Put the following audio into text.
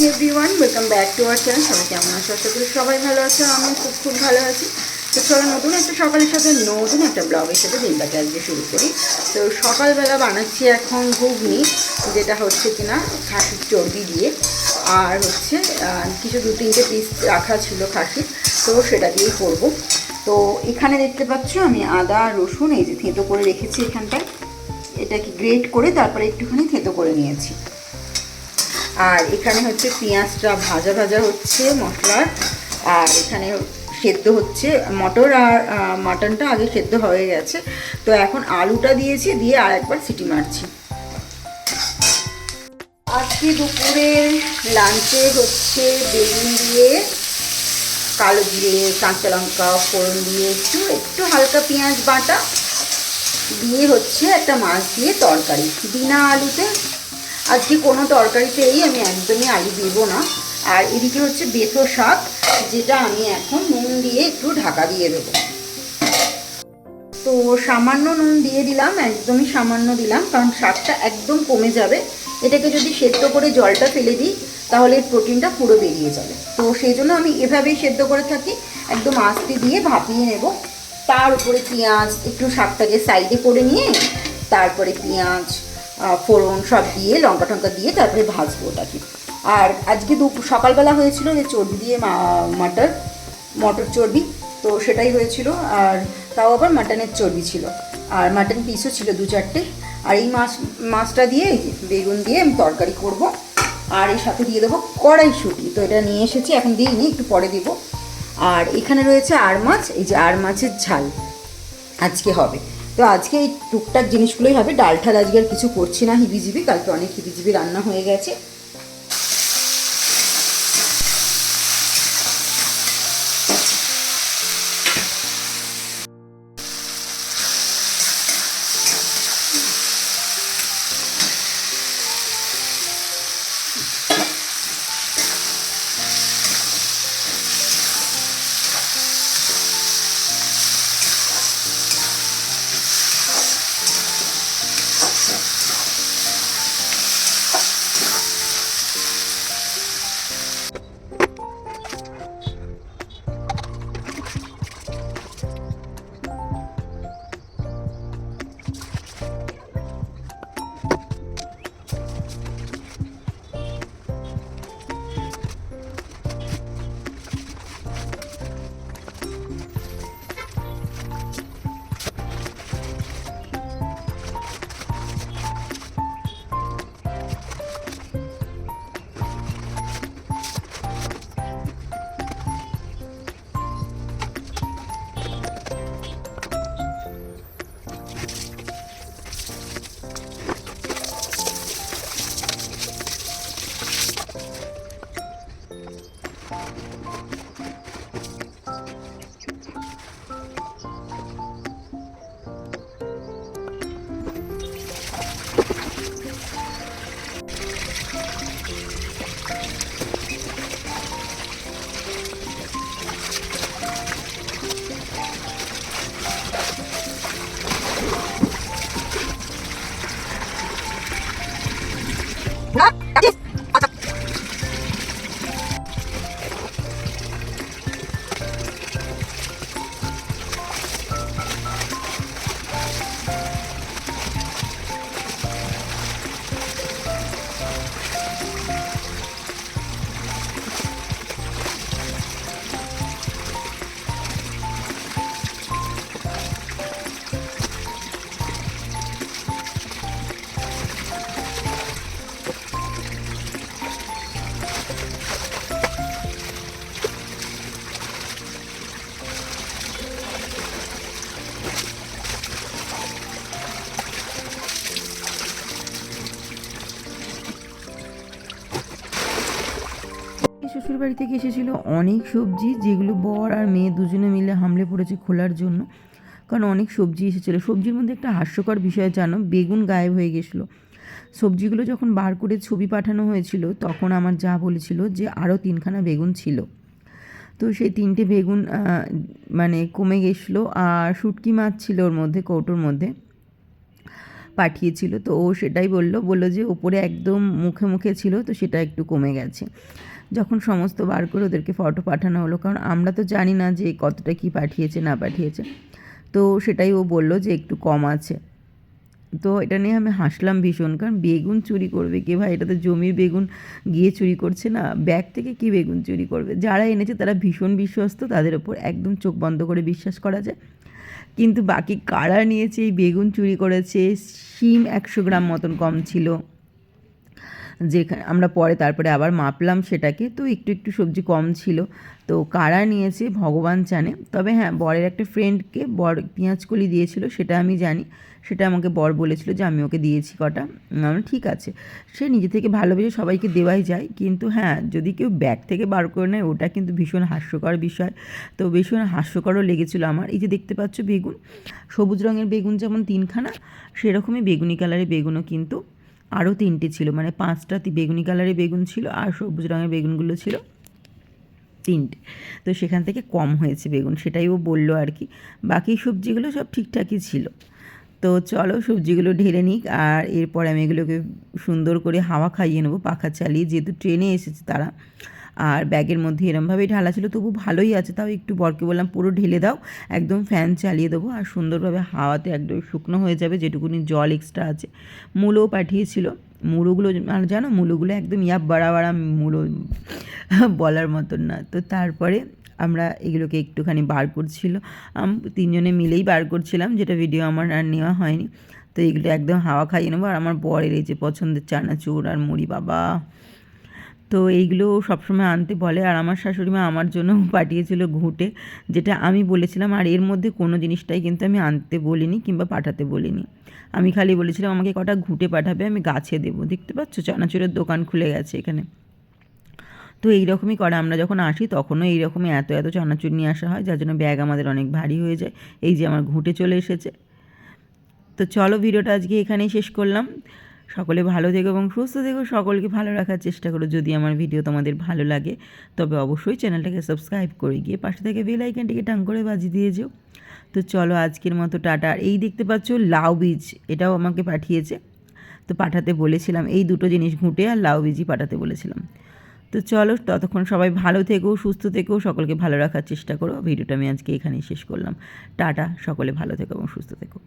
Everyone, welcome back to our channel. সবাই কেমন আছো? আশা করি সবাই ভালো আছো। আমি খুব ভালো আছি। তো চলো নতুন একটা সকালের সাথে নতুন একটা ব্লগের সাথে দিনটাকে আজকে শুরু করি। তো সকালবেলা বানাচ্ছি এখন ঘুগনি, যেটা হচ্ছে কিনা খাসির চর্বি দিয়ে, আর হচ্ছে কিছু 2-3টে পিস রাখা ছিল খাসির, তো সেটা দিয়েই করবো। তো এখানে দেখতে পাচ্ছ আমি আদা রসুন এই যে থেঁতো করে রেখেছি এখানটায়, এটাকে গ্রেট করে তারপরে একটুখানি থেঁতো করে নিয়েছি। আর এখানে হচ্ছে পেঁয়াজটা ভাজা ভাজা হচ্ছে মশলার, আর এখানে সেদ্ধ হচ্ছে মটর আর মাটনটা আগে সেদ্ধ হয়ে গেছে। তো এখন আলুটা দিয়েছি, দিয়ে আর একবার সিটি মারছি। আজকে দুপুরের লাঞ্চে হচ্ছে বেগুন দিয়ে কালো জিরে কাঁচা লঙ্কা ফোড়ন দিয়ে একটু হালকা পেঁয়াজ বাটা দিয়ে হচ্ছে একটা মাছ দিয়ে তরকারি, বিনা আলুতে। আজকে কোনো তরকারিতেই আমি একদমই আলু দেবো না। আর এদিকে হচ্ছে বেথো শাক, যেটা আমি এখন নুন দিয়ে একটু ঢাকা দিয়ে দেবো। তো সামান্য নুন দিয়ে দিলাম, একদমই সামান্য দিলাম, কারণ শাকটা একদম কমে যাবে। এটাকে যদি সেদ্ধ করে জলটা ফেলে দিই তাহলে প্রোটিনটা পুরো বেরিয়ে যাবে। তো সেই জন্য আমি এভাবেই সেদ্ধ করে থাকি, একদম আস্তে দিয়ে ভাপিয়ে নেব। তার উপরে পেঁয়াজ একটু শাকটাকে সাইডে করে নিয়ে তারপরে পেঁয়াজ ফোড়ন সব দিয়ে লঙ্কা টঙ্কা দিয়ে তারপরে ভাজবো ওটাকে। আর আজকে সকালবেলা হয়েছিল যে চর্বি দিয়ে মটর চর্বি, তো সেটাই হয়েছিল। আর তাও আবার মাটনের চর্বি ছিল, আর মাটন পিসও ছিল 2-4টে। আর এই মাছটা দিয়ে এই যে বেগুন দিয়ে আমি তরকারি করব। আর এর সাথে দিয়ে দেবো কড়াইশুঁটি, তো এটা নিয়ে এসেছি, এখন দিইনি, একটু পরে দিব। আর এখানে রয়েছে আর মাছ, এই যে আর মাছের ঝাল আজকে হবে। তো আজকে এই টুকটাক জিনিসগুলোই হবে, ডাল ঠাল আজকে আর কিছু করছি না হিবিজিবি, কালকে অনেক হিবিজিবি রান্না হয়ে গেছে। শ্বশুরবাড়ি থেকে এসেছিলো অনেক সবজি, যেগুলো বর আর মেয়ে দুজনে মিলে হামলে পড়েছে খোলার জন্য, কারণ অনেক সবজি এসেছিলো। সবজির মধ্যে একটা হাস্যকর বিষয় জানো, বেগুন গায়েব হয়ে গেছিলো। সবজিগুলো যখন বার করে ছবি পাঠানো হয়েছিল তখন আমার যা বলেছিল যে আরও 3খানা বেগুন ছিল। তো সেই 3টে বেগুন মানে কমে গেছিলো। আর শুটকি মাছ ছিল ওর মধ্যে, কৌটোর মধ্যে। পাঠিয়েছিল, তো ও সেটাই বললো যে ওপরে একদম মুখে মুখে ছিল, তো সেটা একটু কমে গেছে। যখন সমস্ত বার করে ওদেরকে ফটো পাঠানো হলো, কারণ আমরা তো জানি না যে কতটা কি পাঠিয়েছে না পাঠিয়েছে, তো সেটাই ও বলল যে একটু কম আছে। তো এটা নিয়ে আমি হাসলাম ভীষণ, কারণ বেগুন চুরি করবে কে ভাই, এটা তো জমির বেগুন গিয়ে চুরি করছে না, ব্যাগ থেকে কি বেগুন চুরি করবে। যারা এনেছে তারা ভীষণ বিশ্বস্ত, তাদের ওপর একদম চোখ বন্ধ করে বিশ্বাস করা যায়। কিন্তু বাকি কারা নিয়েছে এই বেগুন চুরি করেছে। শিম 100 গ্রাম মতন কম ছিল, যেখানে আমরা পরে তারপরে আবার মাপলাম সেটাকে, তো একটু একটু সবজি কম ছিল। তো কারা নিয়েছে ভগবান জানে। তবে হ্যাঁ, বরের একটা ফ্রেন্ডকে বর পেঁয়াজকলি দিয়েছিল, সেটা আমি জানি, সেটা আমাকে বর বলেছিল যে আমি ওকে দিয়েছি কটা। আমরা ঠিক আছে, সে নিজে থেকে ভালোবেসে সবাইকে দেওয়াই যায়, কিন্তু হ্যাঁ যদি কেউ ব্যাগ থেকে বার করে নেয় ওটা কিন্তু ভীষণ হাস্যকর বিষয়। তো ভীষণ হাস্যকরও লেগেছিলো আমার। এই যে দেখতে পাচ্ছ বেগুন, সবুজ রঙের বেগুন যেমন 3খানা, সেরকমই বেগুনি কালারের বেগুনও কিন্তু আরও 3টে ছিল, মানে 5টা বেগুনি কালারের বেগুন ছিল, আর সবুজ রঙের বেগুনগুলো ছিল 3টে। তো সেখান থেকে কম হয়েছে বেগুন, সেটাই ও বললো আর কি। বাকি সবজিগুলো সব ঠিকঠাকই ছিল। তো চলো সবজিগুলো ঢেলে নিক, আর এরপর আমি এগুলোকে সুন্দর করে হাওয়া খাইয়ে নেবো পাখা চালিয়ে, যেহেতু ট্রেনে এসেছে তারা। আর ব্যাগের মধ্যে এরমভাবেই ঢালা ছিল, তবু ভালোই আছে। তাও একটু বরকে বললাম পুরো ঢেলে দাও, একদম ফ্যান চালিয়ে দেবো, আর সুন্দরভাবে হাওয়াতে একদম শুকনো হয়ে যাবে যেটুকুনি জল এক্সট্রা আছে। মূলও পাঠিয়েছিল, মূলোগুলো আর জানো মূলোগুলো একদম বাড়া বাড়া মূলো, বলার মতন না। তো তারপরে আমরা এগুলোকে একটুখানি বার করছিল, 3জনে মিলেই বার করছিলাম, যেটা ভিডিও আমার আর নেওয়া হয়নি। তো এগুলো একদম হাওয়া খাইয়ে নেবো। আর আমার বরের এই যে পছন্দের চানাচুর আর মুড়ি, বাবা, তো এইগুলো সবসময় আনতে বলে। আর আমার শাশুড়ি মা আমার জন্য পাঠিয়েছিল ঘুঁটে, যেটা আমি বলেছিলাম। আর এর মধ্যে কোনো জিনিসটাই কিন্তু আমি আনতে বলিনি কিংবা পাঠাতে বলিনি, আমি খালি বলেছিলাম আমাকে কটা ঘুঁটে পাঠাবে, আমি গাছে দেবো। দেখতে পাচ্ছ চানাচুরের দোকান খুলে গেছে এখানে। তো এইরকমই করে, আমরা যখন আসি তখনও এইরকমই এত এত চানাচুর নিয়ে আসা হয়, যার জন্য ব্যাগ আমাদের অনেক ভারী হয়ে যায়। এই যে আমার ঘুঁটে চলে এসেছে। তো চলো ভিডিওটা আজকে এখানেই শেষ করলাম। সকলে ভালো থেকো এবং সুস্থ থেকো, সকলকে ভালো রাখার চেষ্টা করো। যদি আমার ভিডিও তোমাদের ভালো লাগে তবে অবশ্যই চ্যানেলটাকে সাবস্ক্রাইব করে গিয়ে পাশে থেকে বেল আইকনটিকে টাং করে বাজিয়ে দিয়ে যেও। তো চলো আজকের মতো টাটা। আর এই দেখতে পাচ্ছ লাউ বীজ, এটাও আমাকে পাঠিয়েছে, তো পাঠাতে বলেছিলাম। এই দুটো জিনিস ঘুঁটে আর লাউ বীজই পাঠাতে বলেছিলাম। তো চলো ততক্ষণ সবাই ভালো থেকো, সুস্থ থেকো, সকলকে ভালো রাখার চেষ্টা করো। ভিডিওটা আমি আজকে এখানেই শেষ করলাম। টাটা, সকলে ভালো থেকো এবং সুস্থ থেকো।